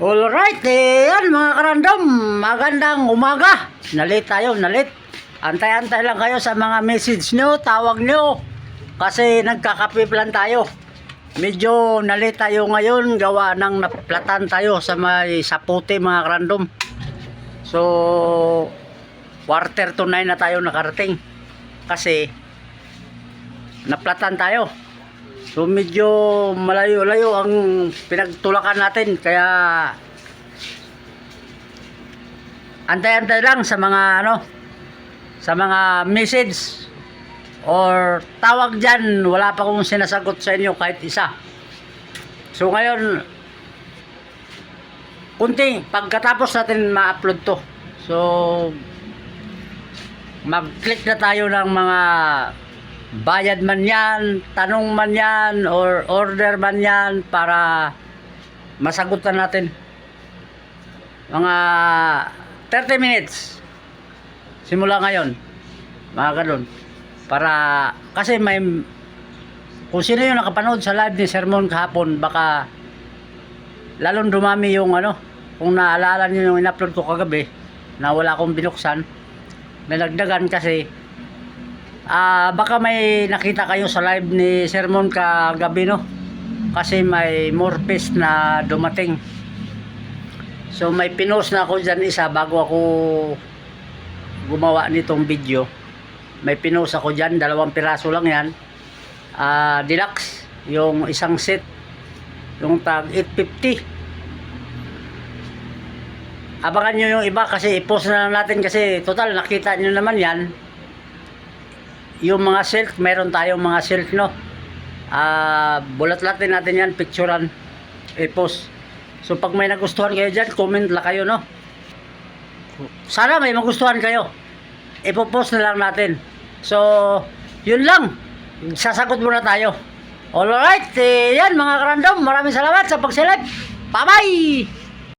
Alright, yan mga karandom, magandang umaga. Nalit tayo, nalit. Antay-antay lang kayo sa mga message nyo, tawag nyo. Kasi nagkakapiplan tayo. Medyo nalit tayo ngayon, gawa ng naplatan tayo sa may Saputi mga karandom. So, quarter to 9 na tayo nakarating. Kasi, naplatan tayo. So medyo malayo-layo ang pinagtulakan natin, kaya antay-antay lang sa mga sa mga message or tawag diyan. Wala pa akong sinasagot sa inyo kahit isa. So ngayon kunting pagkatapos natin ma-upload to, so mag-click na tayo ng mga bayad man yan, tanong man yan, or order man yan, para masagutan natin. Mga 30 minutes simula ngayon, mga ganun. Para, kasi may, kung sino yung nakapanood sa live ni Sermon kahapon, baka lalong dumami yung kung naalala nyo yung in-upload ko kagabi na wala akong binuksan, may nagdagan kasi. Baka may nakita kayo sa live ni Sermon kagabi, kasi may more piece na dumating. So may pinost na ako dyan isa bago ako gumawa nitong video. May pinost ako dyan, 2 piraso lang yan, deluxe, yung isang set, yung tag 850. Abangan nyo yung iba kasi i-post na lang natin, kasi total nakita nyo naman yan. Yung mga silk, meron tayong mga silk, bulat-latin natin yan, picturean, i-post. So pag may nagustuhan kayo dyan, comment lang kayo, sana may magustuhan kayo, ipopost na lang natin. So yun lang, sasagot muna tayo. Alright, yan mga karandom, maraming salamat sa pagsilip. Bye bye.